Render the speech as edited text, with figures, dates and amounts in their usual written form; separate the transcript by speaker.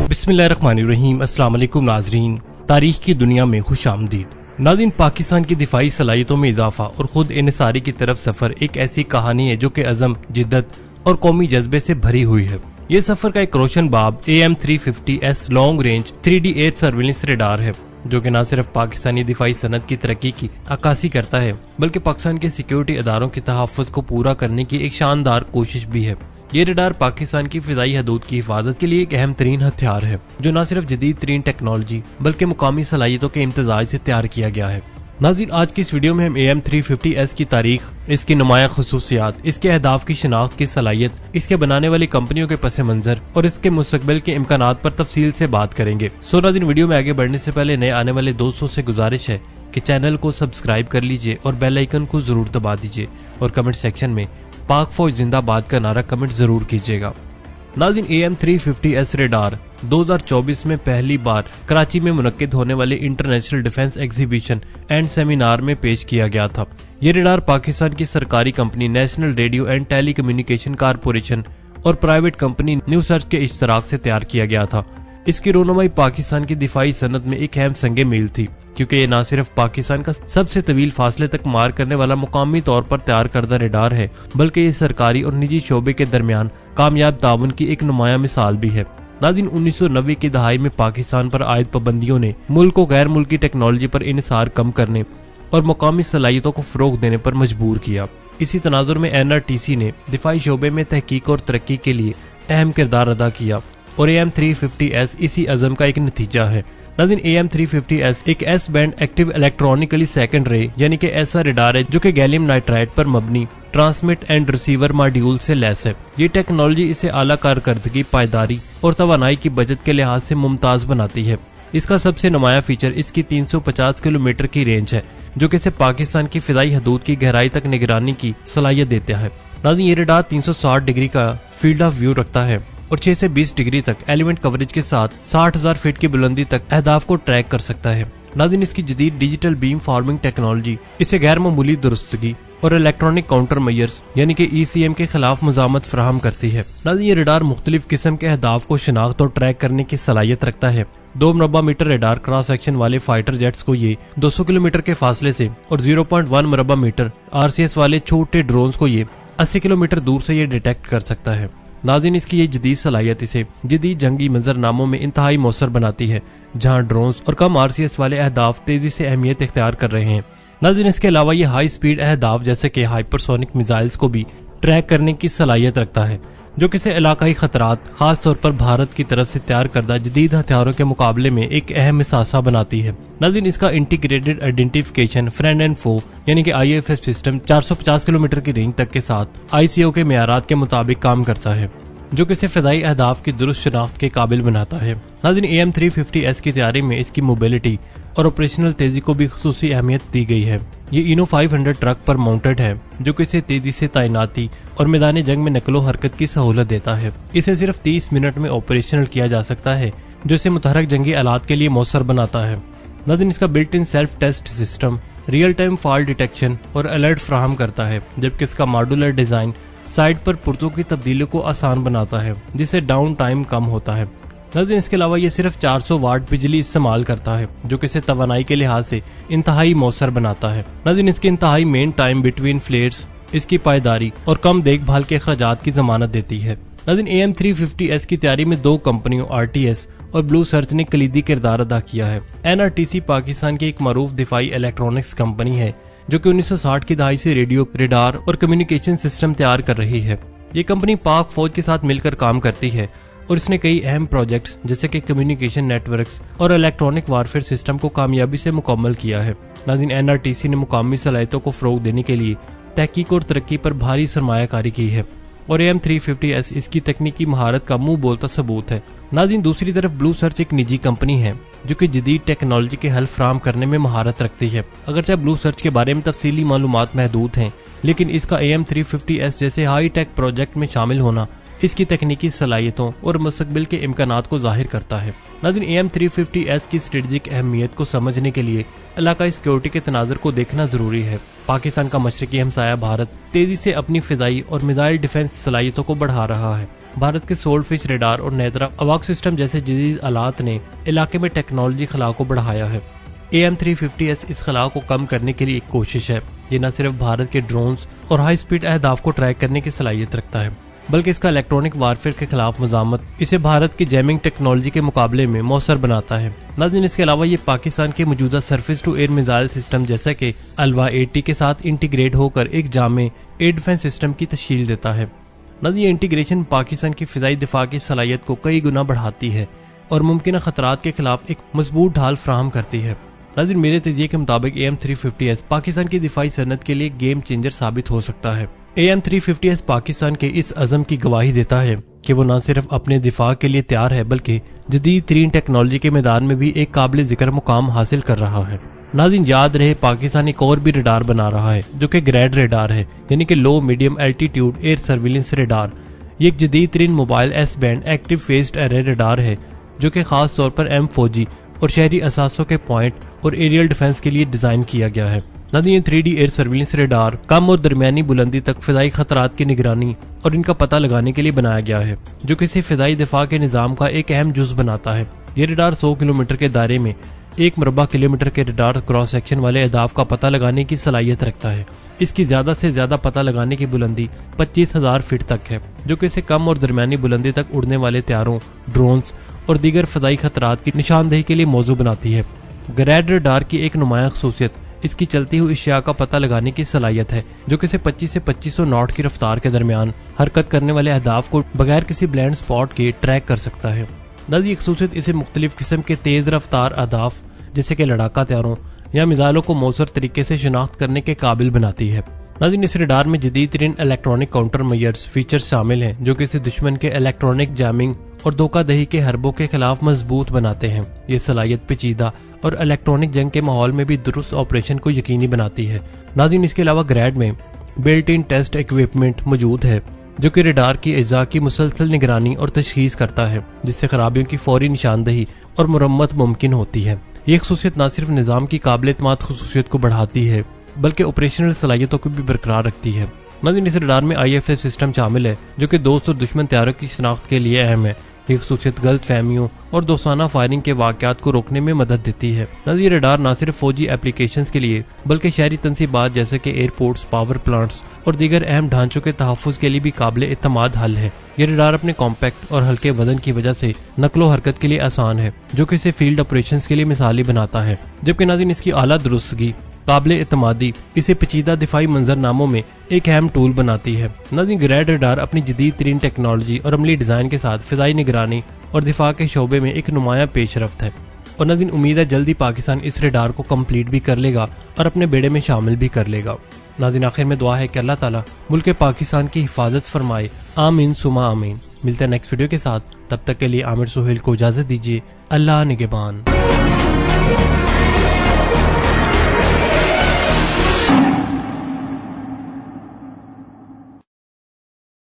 Speaker 1: बिस्मिल्लाहिर्रहमानिर्रहीम। अस्सलाम वालेकुम नाजरीन, तारीख की दुनिया में खुश आमदीद। नाज़रीन, पाकिस्तान की दिफाई सलाहियतों में इजाफा और खुद इन्हिसारी की तरफ सफर एक ऐसी कहानी है जो कि अज़म, जिद्दत और कौमी जज्बे से भरी हुई है। ये सफर का एक रोशन बाब AM350S long range 3D air surveillance radar है, जो कि न सिर्फ पाकिस्तानी दिफाई सनत की तरक्की की अक्कासी करता है, बल्कि पाकिस्तान के सिक्योरिटी इदारों के तहफ़्फ़ुज़ को पूरा करने की एक शानदार कोशिश भी है। ये रेडार पाकिस्तान की फिजाई हदूद की हिफाजत के लिए एक अहम तरीन हथियार है, जो न सिर्फ जदीद तरीन टेक्नोलॉजी बल्कि मुकामी सलाहियतों के इम्तजाज से तैयार किया गया है। नाज़रीन, आज की इस वीडियो में हम AM350S की तारीख, इसकी नुमाया खसूसियात, इसके अहदाफ की शनाख्त की सलाहियत, इसके बनाने वाली कंपनियों के पस मंजर और इसके मुस्तकबिल के इम्कानात पर तफसील से बात करेंगे। नाज़रीन, वीडियो में आगे बढ़ने से पहले नए आने वाले दोस्तों से गुजारिश है कि चैनल को सब्सक्राइब कर लीजिए और बेल आइकन को जरूर दबा दीजिए और कमेंट सेक्शन में पाक फौज जिंदाबाद का नारा कमेंट जरूर कीजिएगा। नाज़रीन, AM350S रेडार 2024 में पहली बार कराची में मुनक्किद होने वाले international defence exhibition and seminar में पेश किया गया था। ये रेडार पाकिस्तान की सरकारी company national radio and telecommunication corporation और प्राइवेट कंपनी न्यू सर्च के इश्तराक से तैयार किया गया था। इसकी रोनुमाई पाकिस्तान की दिफाई सनत में एक अहम संगे मील थी, क्योंकि ये न सिर्फ पाकिस्तान का सबसे तवील फासले तक मार करने वाला मुकामी तौर पर तैयार करदा रेडार है, बल्कि ये सरकारी और निजी शोबे के दरमियान कामयाब ताउन की एक नुमाया मिसाल भी है। नाज़रीन, 1990 की दहाई में पाकिस्तान पर आयद पाबंदियों ने मुल्क को गैर मुल्की टेक्नोलॉजी पर इन्हिसार कम करने और मुकामी सलाहियतों को फरोग देने पर मजबूर किया। इसी तनाजुर में NRTC ने दिफाई शोबे में तहकीक और तरक्की के लिए अहम किरदार अदा किया और AM350S इसी अज़म का एक नतीजा है। नाज़रीन, AM350S एक S band active electronically second रे यानी कि ऐसा रेडार है जो कि गैलियम नाइट्राइड पर मबनी ट्रांसमिट एंड रिसीवर मॉड्यूल से लैस है। ये टेक्नोलॉजी इसे आला कारकर्दगी, पायदारी और तवानाई की बचत के लिहाज से मुमताज बनाती है। इसका सबसे नुमाया फीचर इसकी 350 किलोमीटर की रेंज है, जो कि इसे पाकिस्तान की फिजाई हदूद की गहराई तक निगरानी की सलाहियत देता है। नाज़रीन, ये रेडार 360 डिग्री का फील्ड ऑफ व्यू रखता है और 6 से 20 डिग्री तक एलिमेंट कवरेज के साथ 60,000 फीट की बुलंदी तक अहदाफ को ट्रैक कर सकता है। नाज़रीन, इसकी जदीद डिजिटल बीम फॉर्मिंग टेक्नोलॉजी इसे गैर मामूली दुरुस्तगी और इलेक्ट्रॉनिक काउंटर मेजर्स यानी कि ECM के खिलाफ मज़ामत फराहम करती है। नाज़रीन, ये रेडार मुख्तलिफ किस्म के अहदाफ को शनाख्त और ट्रैक करने की सलाहियत रखता है। 2 मरबा मीटर रेडार क्रॉस सेक्शन वाले फाइटर जेट्स को ये 200 किलोमीटर के फासले से और 0.1 मरबा मीटर RCS वाले छोटे ड्रोन्स को ये 80 किलोमीटर दूर से ये डिटेक्ट कर सकता है। नाज़रीन, इसकी ये जदीद सलाहियत इसे जदीद जंगी मंजरनामों में इंतहाई मौसर बनाती है, जहां ड्रोन्स और कम RCS वाले अहदाफ तेजी से अहमियत इख्तियार कर रहे हैं। नाज़रीन, इसके अलावा ये हाई स्पीड अहदाफ जैसे कि हाइपरसोनिक मिसाइल्स को भी ट्रैक करने की सलाहियत रखता है, जो कि इसे इलाकाई खतरात, खास तौर पर भारत की तरफ से तैयार करदा जदीद हथियारों के मुकाबले में एक अहम हिसासा बनाती है। नाज़रीन, इसका इंटीग्रेटेड आइडेंटिफिकेशन फ्रेंड एंड फो यानी कि IFF सिस्टम 450 किलोमीटर की रेंज तक के साथ ICO के मेयारात के मुताबिक काम करता है, जो कि इसे फिदाई अहदाफ की दुरुस्त शनाख्त के काबिल बनाता है। नाज़रीन, AM350S की तैयारी में इसकी मोबिलिटी और ऑपरेशनल तेजी को भी खुसूसी अहमियत दी गई है। ये इनो 500 ट्रक पर माउंटेड है, जो कि इसे तेजी से तैनाती और मैदान जंग में नकलो हरकत की सहूलत देता है। इसे सिर्फ 30 मिनट में ऑपरेशनल किया जा सकता है, जो इसे मुतहरक जंगी आलात के लिए मौसर बनाता है। नाज़रीन, इसका built in self test system real time fault detection और अलर्ट फ्राहम करता है, जबकि इसका मॉड्यूलर डिजाइन साइड पर पुर्जों की तब्दीली को आसान बनाता है, जिससे डाउन टाइम कम होता है। नाज़रीन, इसके अलावा ये सिर्फ 400 वाट बिजली इस्तेमाल करता है, जो कि इसे तवानाई के लिहाज से इंतहाई मौसर बनाता है। नाज़रीन, इसके इंतहाई मेन टाइम बिटवीन फ्लेयर्स इसकी पायदारी और कम देखभाल के अखराजात की जमानत देती है। नाज़रीन, AM350S की तैयारी में 2 कंपनियों RTS और ब्लू सर्च ने कलीदी किरदार अदा किया है। NRTC पाकिस्तान की एक मरूफ दिफाई इलेक्ट्रॉनिक्स कंपनी है, जो कि 1960 की दहाई से रेडियो, रेडार और कम्युनिकेशन सिस्टम तैयार कर रही है। ये कंपनी पाक फौज के साथ मिलकर काम करती है और इसने कई अहम प्रोजेक्ट्स जैसे कि कम्युनिकेशन नेटवर्क्स और इलेक्ट्रॉनिक वारफेयर सिस्टम को कामयाबी से मुकम्मल किया है। नाज़रीन, NRTC ने मुकामी सलाहियतों को फरोग देने के लिए तहकीक और तरक्की पर भारी सरमायाकारी की है और AM350S इसकी तकनीकी महारत का मुंह बोलता सबूत है। नाज़रीन, दूसरी तरफ ब्लू सर्च एक निजी कंपनी है, जो कि जदीद टेक्नोलॉजी के हल फराहम करने में महारत रखती है। अगरचे ब्लू सर्च के बारे में तफसीली मालूमात महदूद हैं, लेकिन इसका AM350S जैसे हाई टेक प्रोजेक्ट में शामिल होना इसकी तकनीकी सलाहियतों और मुस्तकबिल के इम्कानात को जाहिर करता है। नाज़रीन, AM350S की स्ट्रेटजिक अहमियत को समझने के लिए इलाकाई सिक्योरिटी के तनाज़ुर को देखना जरूरी है। पाकिस्तान का मशरकी हमसाया भारत तेजी से अपनी फिजाई और मिसाइल डिफेंस सलाहियतों को बढ़ा रहा है بھارت کے سولڈ فش ریڈار اور نیترا اواک سسٹم جیسے جدید آلات نے علاقے میں ٹیکنالوجی خلا کو بڑھایا ہے۔ AM350S اس خلا کو کم کرنے کے لیے ایک کوشش ہے۔ یہ نہ صرف بھارت کے ڈرونز اور ہائی سپیڈ اہداف کو ٹریک کرنے کی صلاحیت رکھتا ہے، بلکہ اس کا الیکٹرونک وارفیئر کے خلاف مزاحمت اسے بھارت کی جیمنگ ٹیکنالوجی کے مقابلے میں مؤثر بناتا ہے۔ ناظرین، اس کے علاوہ یہ پاکستان کے موجودہ surface to air missile system جیسا کہ الوا 80 کے ساتھ انٹیگریٹ ہو کر ایک جامع ایئر ڈیفنس سسٹم کی تشکیل دیتا ہے۔ ناظرین، یہ انٹیگریشن پاکستان کی فضائی دفاع کی صلاحیت کو کئی گنا بڑھاتی ہے اور ممکنہ خطرات کے خلاف ایک مضبوط ڈھال فراہم کرتی ہے۔ ناظرین، میرے تجزیے کے مطابق AM350S پاکستان کی دفاعی صنعت کے لیے گیم چینجر ثابت ہو سکتا ہے۔ AM350S پاکستان کے اس عزم کی گواہی دیتا ہے کہ وہ نہ صرف اپنے دفاع کے لیے تیار ہے بلکہ جدید ترین ٹیکنالوجی کے میدان میں بھی ایک قابل ذکر مقام حاصل کر رہا ہے۔ ناظرین، یاد رہے پاکستان ایک اور بھی ریڈار بنا رہا ہے جو کہ گریڈ ریڈار ہے، یعنی کہ low medium altitude air surveillance radar. یہ ایک جدید ترین mobile S band active phased array radar ہے جو کہ خاص طور پر فوجی اور شہری اثاثوں کے پوائنٹ اور ایریل ڈیفنس کے لیے ڈیزائن کیا گیا ہے۔ ناظرین، یہ 3D ایئر سرویلنس ریڈار کم اور درمیانی بلندی تک فضائی خطرات کی نگرانی اور ان کا پتہ لگانے کے لیے بنایا گیا ہے، جو کسی فضائی دفاع کے نظام کا ایک اہم جز بناتا ہے۔ یہ ریڈار 100 کلومیٹر کے دائرے میں 1 مربع کلومیٹر کے ریڈار کراس سیکشن والے اہداف کا پتہ لگانے کی صلاحیت رکھتا ہے۔ اس کی زیادہ سے زیادہ پتہ لگانے کی بلندی 25,000 فٹ تک ہے، جو کہ اسے کم اور درمیانی بلندی تک اڑنے والے طیاروں، ڈرونز اور دیگر فضائی خطرات کی نشاندہی کے لیے موزوں بناتی ہے۔ گریڈ ریڈار کی ایک نمایاں خصوصیت اس کی چلتی ہوئی اشیاء کا پتہ لگانے کی صلاحیت ہے، جو کہ اسے 25 سے 2500 ناٹ کی رفتار کے درمیان حرکت کرنے والے اہداف کو بغیر کسی بلائنڈ سپاٹ کے ٹریک کر سکتا ہے۔ ناظرین، یہ خصوصیت اسے مختلف قسم کے تیز رفتار اہداف جیسے کہ لڑاکا طیاروں یا میزائلوں کو مؤثر طریقے سے شناخت کرنے کے قابل بناتی ہے۔ ناظرین، اس ریڈار میں جدید ترین الیکٹرونک کاؤنٹر میئرز فیچرز شامل ہیں جو کسی دشمن کے الیکٹرونک جیمنگ اور دھوکہ دہی کے حربوں کے خلاف مضبوط بناتے ہیں۔ یہ صلاحیت پیچیدہ اور الیکٹرونک جنگ کے ماحول میں بھی درست آپریشن کو یقینی بناتی ہے۔ ناظرین، اس کے علاوہ گریڈ میں بلٹ ان ٹیسٹ ایکوپمنٹ موجود ہے جو کہ ریڈار کی اجزاء کی مسلسل نگرانی اور تشخیص کرتا ہے، جس سے خرابیوں کی فوری نشاندہی اور مرمت ممکن ہوتی ہے۔ یہ خصوصیت نہ صرف نظام کی قابل اعتماد خصوصیت کو بڑھاتی ہے بلکہ آپریشنل صلاحیتوں کو بھی برقرار رکھتی ہے۔ ناظرین، اس ریڈار میں IFS سسٹم شامل ہے جو کہ دوست اور دشمن طیاروں کی شناخت کے لیے اہم ہے۔ یہ خصوصیت غلط فہمیوں اور دوستانہ فائرنگ کے واقعات کو روکنے میں مدد دیتی ہے۔ ناظرین، یہ ریڈار نہ صرف فوجی ایپلیکیشنز کے لیے بلکہ شہری تنصیبات جیسے کہ ایئرپورٹس، پاور پلانٹس اور دیگر اہم ڈھانچوں کے تحفظ کے لیے بھی قابل اعتماد حل ہے۔ یہ ریڈار اپنے کمپیکٹ اور ہلکے وزن کی وجہ سے نقل و حرکت کے لیے آسان ہے، جو کہ اسے فیلڈ آپریشنز کے لیے مثالی بناتا ہے، جبکہ ناظرین اس کی اعلیٰ درستگی قابل اعتمادی اسے پیچیدہ دفاعی منظرناموں میں ایک اہم ٹول بناتی ہے۔ ناظرین، گریڈ ریڈار اپنی جدید ترین ٹیکنالوجی اور عملی ڈیزائن کے ساتھ فضائی نگرانی اور دفاع کے شعبے میں ایک نمایاں پیش رفت ہے، اور ناظرین امید ہے جلدی پاکستان اس ریڈار کو کمپلیٹ بھی کر لے گا اور اپنے بیڑے میں شامل بھی کر لے گا۔ ناظرین، آخر میں دعا ہے کہ اللہ تعالیٰ ملک پاکستان کی حفاظت فرمائے، آمین ثم آمین۔ ملتے ہیں نیکسٹ ویڈیو کے ساتھ، تب تک کے لیے عامر سہیل کو اجازت دیجیے۔ اللہ نگہبان۔